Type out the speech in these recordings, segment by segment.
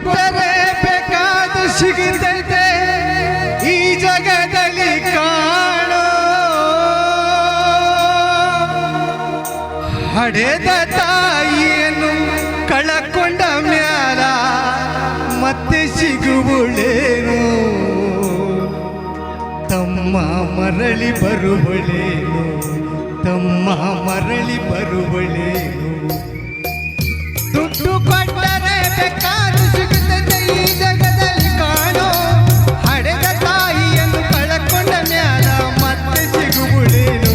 ಕೊಟ್ಟರೆ ಬೇಕಾದ ಸಿಗುತ್ತೈತೆ ಈ ಜಗದಲ್ಲಿ ಕಾಣೋ ಹಡೆದ ತಾಯಿಯನ್ನು ಕಳಕೊಂಡ ಮ್ಯಾಲ ಮತ್ತೆ ಸಿಗುವುಳೇನು ತಮ್ಮ ಮರಳಿ ಬರುವಳೇನು ತಮ್ಮ ಮರಳಿ ಬರುವಳೇನು ದುಡ್ಡು ಕೊಟ್ಟರೆ ಬೇಕಾದ ಸಿಗುತ್ತದೆ ಈ ಜಗದಲ್ಲಿ ಕಾಣೋ ಹಡೆದ ತಾಯಿಯನ್ನು ಕಳಕೊಂಡ ಮ್ಯಾಲ ಮತ್ತೆ ಸಿಗುವುಳೇನು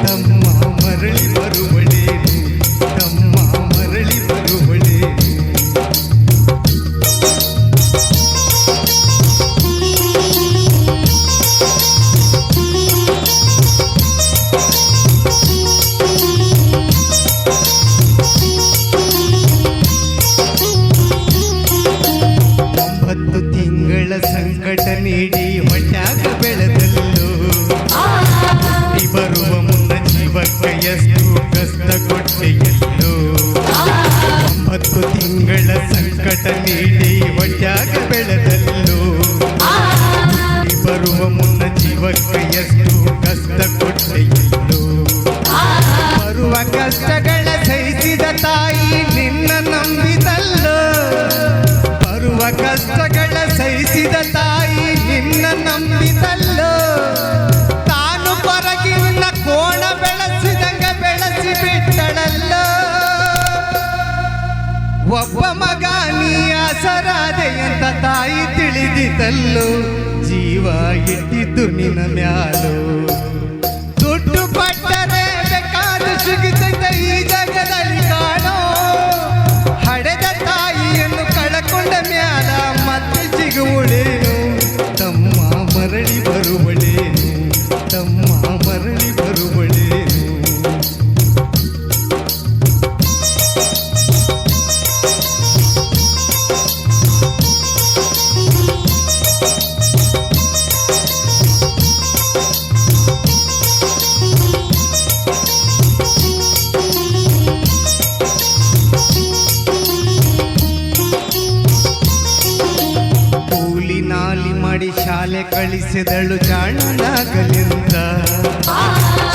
ತಮ್ಮ ಮರಳಿ ಬರುವಳೇನು ತಮ್ಮ ಮರಳಿ ಬರುವಳೇನು ಸಂಕಟ ನೀಡಿ ಹೊಟ್ಯಾಗ ಬೆಳೆದಲ್ಲೋ ಬರುವ ಮುನ್ನ ಜೀವಕ್ಕೆ ಎಷ್ಟು ಕಷ್ಟ ಕೊಟ್ಟೆಯಲ್ಲೋ 9 ತಿಂಗಳ ಸಂಕಟ ನೀಡಿ ಹೊಟ್ಯಾಗ ಬೆಳೆದಲ್ಲೋ ಬರುವ ಮುನ್ನ ಜೀವಕ್ಕೆ ಎಷ್ಟು ಕಷ್ಟ ಕೊಟ್ಟೆಯಲ್ಲೋ ಬರುವ ಕಷ್ಟಗಳ ಸಹಿಸಿದ ತಾಯಿ ನಿನ್ನ ನಂಬಿದಲ್ಲೋ ಬರುವ ಕಷ್ಟಗಳ ಸಹಿಸಿದ ತಾಯಿ ನಿನ್ನ ನಂಬಿದಲ್ಲೋ ತಾನು ಹೊರಗಿನ ಕೋಣ ಬೆಳೆಸಿದಂಗ ಬೆಳೆಸಿ ಬಿಟ್ಟಳಲ್ಲೋ ಒಬ್ಬ ಮಗ ನೀ ಆಸರಾದೆ ಅಂತ ತಾಯಿ ತಿಳಿದಿದ್ದಲ್ಲೋ ಜೀವ ಇಟ್ಟಿದ್ದು ನಿನ್ನ ಮ್ಯಾಲೋ ದುಡ್ಡು ಕೊಟ್ಟರೆ ಬೇಕಾದ ಸಿಗುತ್ತದೆ ಈ ಜಗದಲ್ಲಿ ಕಾಣೋ ಹಡೆದ ತಾಯಿಯನ್ನು ಕಳಕೊಂಡ ಮ್ಯಾಲ ಮತ್ತೆ ಸಿಗುವುಳೇನು ತಮ್ಮ ಮರಳಿ ಬರುವಳೇನು ತಮ್ಮ ಮರಳಿ ಬರುವಳೇನು ಮಾಡಿ ಶಾಲೆ ಕಳಿಸಿದಳು ಜಾಣನಾಗಲಿಂದ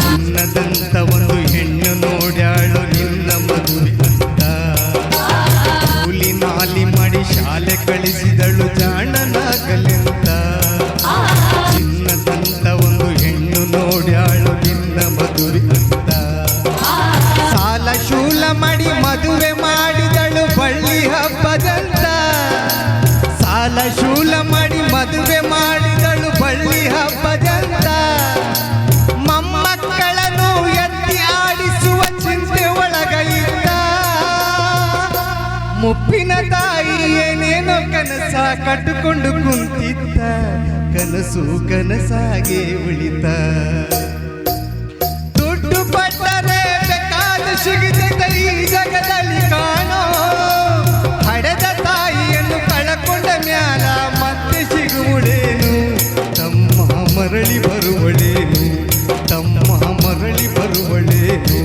ಚಿನ್ನದಂತ ಒಂದು ಹೆಣ್ಣು ನೋಡ್ಯಾಳು ನಿನ್ನ ಮದುವೆ ಅಂತ ಕೂಲಿ ನಾಲಿ ಮಾಡಿ ಶಾಲೆ ಕಳಿಸಿದಳು ಜಾಣನಾಗಲಿಂದ ಚಿನ್ನದಂತ ಒಂದು ಹೆಣ್ಣು ನೋಡ್ಯಾಳು ನಿನ್ನ ಮದುವೆ ಅಂತ ಸಾಲ ಶೂಲ ಮಾಡಿ ಮದುವೆ ಮಾಡಿದಳು ಬಳ್ಳಿ ಹಬ್ಬದಂತ ಸಾಲ ಶೂಲ ಮಾಡಿ ಮದುವೆ ಮಾಡಿದಳು ಬಳ್ಳಿ ಹಬ್ಬದಂತ ಮೊಮ್ಮಕ್ಕಳನ್ನು ಎತ್ತಿ ಆಡಿಸುವ ಚಿಂತೆ ಒಳಗ ಇದ್ದ ಮುಪ್ಪಿನ ತಾಯಿ ಏನೇನೋ ಕನಸ ಕಟ್ಟಿಕೊಂಡು ಕುಂತಿದ್ದ ಕನಸು ಕನಸಾಗೆ ಉಳಿತ ದುಡ್ಡು ಪಟ್ಟರೆ ಬೇಕಾದ ಸಿಗುತ್ತದೆ ಈ ಜಗದಲ್ಲಿ ಕಾಣೋ ಹಡೆದ ತಾಯಿಯನ್ನು ಕಳಕೊಂಡ ಮ್ಯಾಲ ಮತ್ತೆ ಸಿಗುವುಳೇನು ತಮ್ಮ ಮರಳಿ ಬರುವಳೇನು ತಮ್ಮ ಮರಳಿ ಬರುವಳೇನು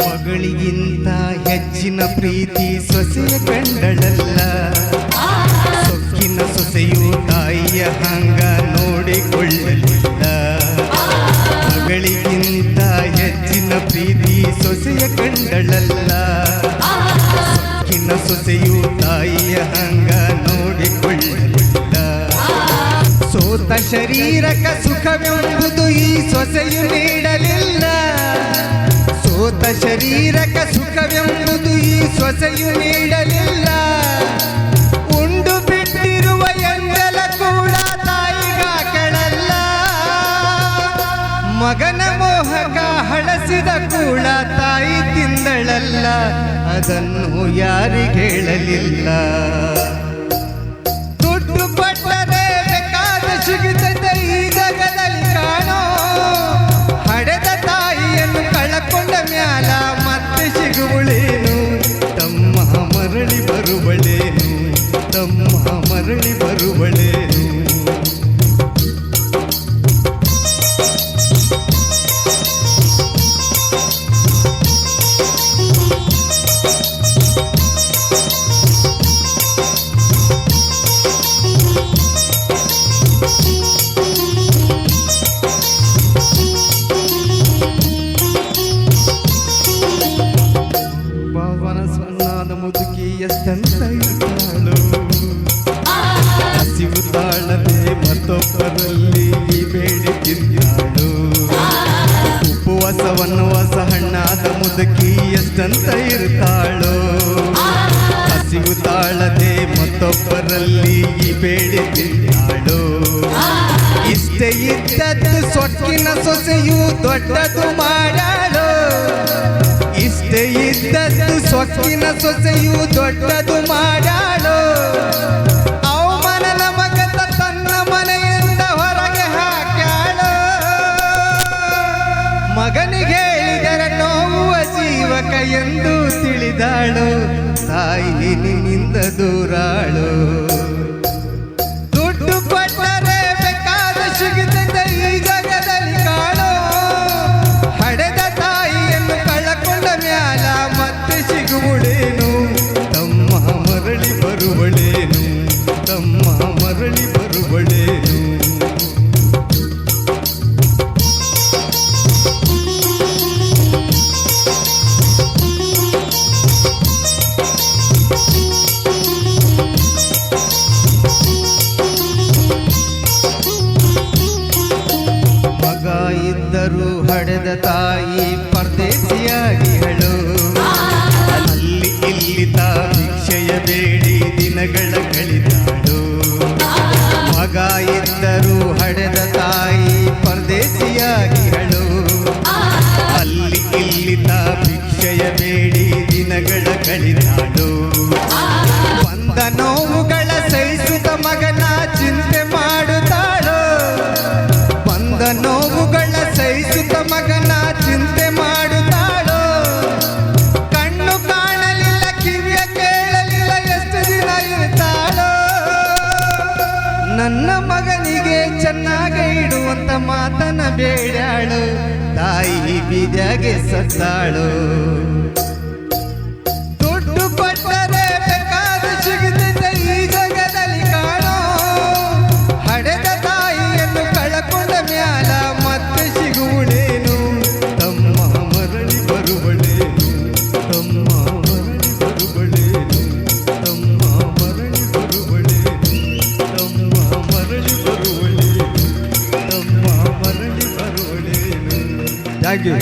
ಮಗಳಿಗಿಂತ ಹೆಚ್ಚಿನ ಪ್ರೀತಿ ಸೊಸೆಯ ಕಂಡಳಲ್ಲ ಸೊಕ್ಕಿನ ಸೊಸೆಯು ತಾಯಿಯ ಹಂಗ ನೋಡಿಕೊಳ್ಳಲಿಲ್ಲ ಮಗಳಿಗಿಂತ ಹೆಚ್ಚಿನ ಪ್ರೀತಿ ಸೊಸೆಯ ಕಂಡಳಲ್ಲ ಸೊಕ್ಕಿನ ಸೊಸೆಯು ತಾಯಿಯ ಹಂಗ ನೋಡಿಕೊಳ್ಳಲಿಲ್ಲ ಸೋತ ಶರೀರಕ ಸುಖವೆಂಬುದು ಈ ಸೊಸೆಯು ನೀಡಲಿಲ್ಲ ಸೋತ ಶರೀರಕ ಸುಖವೆಂಬುದು ಈ ಸೊಸೆಯು ನೀಡಲಿಲ್ಲ ಉಂಡು ಬಿಟ್ಟಿರುವ ಎಂದೆಲ್ಲ ಕೂಡ ತಾಯಿಗಾಕಳಲ್ಲ ಮಗನ ಮೋಹಕ ಅದನ್ನು ಯಾರಿಗೆ ಹೇಳಲಿಲ್ಲ. ದುಡ್ಡು ಕೊಟ್ಟರೆ ಬೇಕಾದ ಸಿಗುತ್ತದೆ ಈ ಜಗದಲ್ಲಿ ಕಾಣೋ. ಹಡೆದ ತಾಯಿಯನ್ನು ಕಳಕೊಂಡ ಮ್ಯಾಲ ಮತ್ತೆ ಸಿಗುವಳೇನು, ತಮ್ಮ ಮರಳಿ ಬರುವಳೇನು, ತಮ್ಮ ಮರಳಿ ಬರುವಳೇನು. ಪಾವನ ಸಣ್ಣಾದ ಮುದುಕಿ ಎಷ್ಟಂತ ಇದ್ದಾಳು, ಹಸಿವು ತಾಳದೆ ಮತ್ತೊಬ್ಬರಲ್ಲಿ ಬೇಡಿ ತಿಂದಾಳು. ಉಪವಾಸವನ್ನು ಹೊಸ ಹಣ್ಣಾದ ಮುದುಕಿ ಎಷ್ಟಂತ ಇರ್ತಾಳು, ಹಸಿವು ತಾಳದೆ ಮತ್ತೊಬ್ಬರಲ್ಲಿ ಬೇಡಿ ತಿಂದಾಳು. ಇಷ್ಟೇ ಇದ್ದದ್ದು ಸೊಕ್ಕಿನ ಸೊಸೆಯು ದೊಡ್ಡದು ಮಾಡಾಳು, ಇಷ್ಟೇ ಇದ್ದದ್ದು ಸೊಕ್ಕಿನ ಸೊಸೆಯು ದೊಡ್ಡದು ಮಾಡಾಳು. ಅವಮಾನನ ಮಗತ ತನ್ನ ಮನೆಯಿಂದ ಹೊರಗೆ ಹಾಕ್ಯಾಳು. ಮಗನಿಗೆ ಹೇಳಿದರೆ ನೋವುವ ಜೀವಕ ಎಂದು ತಿಳಿದಾಳು, ತಾಯಿ ನಿನ್ನಿಂದ ದೂರಾಳು. ದುಡ್ಡು ಕೊಟ್ಟರೆ ಬೇಕಾದ ಸಿಗುತ್ತದೆ ಈ ಜಗದಲ್ಲಿ ಕಾಣೋ. ಹಡೆದ ತಾಯಿಯನ್ನು ಕಳಕೊಂಡ ಮ್ಯಾಲ ಮತ್ತೆ ಸಿಗುವಳೇನು, ತಮ್ಮ ಮರಳಿ ಬರುವಳೇನು, ತಮ್ಮ ಮರಳಿ ಬರುವಳೇನು. ಮಗ ಇದ್ದರೂ ಹಡೆದ ತಾಯಿ ಪರದೇಶಿಯಾಗಿಹಳು. ಅಲ್ಲಿ ಇಲ್ಲಿ ತಾ ಭಿಕ್ಷೆಯ ಬೇಡಿ ದಿನಗಳ ಕಳಿದಾಳು. ಮಗ ಇದ್ದರೂ ಹಡೆದ ತಾಯಿ ಪರದೇಶಿಯಾಗಿಹಳು. ಅಲ್ಲಿ ಇಲ್ಲಿ ತಾ ಭಿಕ್ಷೆಯ ಬೇಡಿ ದಿನಗಳ ಕಳಿದಾಳು. ಬಂದ ನೋವುಗಳ ಸಹಿಸುತ್ತ ಮಗನ ಚಿಂತೆ ಮಾಡುತ್ತಾಳು. ಬಂದ ನೋವುಗಳ ಸಹಿಸುತ್ತ ಮಗನ ಚಿಂತೆ ಮಾಡುತ್ತಾಳು. ಕಣ್ಣು ಕಾಣಲಿಲ್ಲ, ಕಿವಿಯ ಕೇಳಲಿಲ್ಲ, ಎಷ್ಟು ದಿನ ಇರ್ತಾಳೋ. ನನ್ನ ಮಗನಿಗೆ ಚೆನ್ನಾಗಿ ಇಡುವಂತ ಮಾತನ ಬೇಡಾಳು, ತಾಯಿ ಬೀದಿಯಾಗೆ ಸತ್ತಾಳು. ದುಡ್ಡು ಕೊಟ್ಟರೆ ಬೇಕಾದ ಸಿಗುತ್ತದೆ ಈ ಜಗದಲ್ಲಿ ಕಾಣೋ. ಹಡೆದ ತಾಯಿಯನ್ನು ಕಳಕೊಂಡ ಮ್ಯಾಲ ಮತ್ತೆ ಸಿಗುವಳೇನು, ತಮ್ಮ ಮರಳಿ ಬರುವಳೇನು, ತಮ್ಮ ಮರಳಿ ಬರುವಳೇನು, ತಮ್ಮ ಮರಳಿ ಬರುವಳೇನು, ತಮ್ಮ ಮರಳಿ ಬರುವಳೇನು, ತಮ್ಮ ಮರಳಿ ಬರುವಳೇನು. Thank you.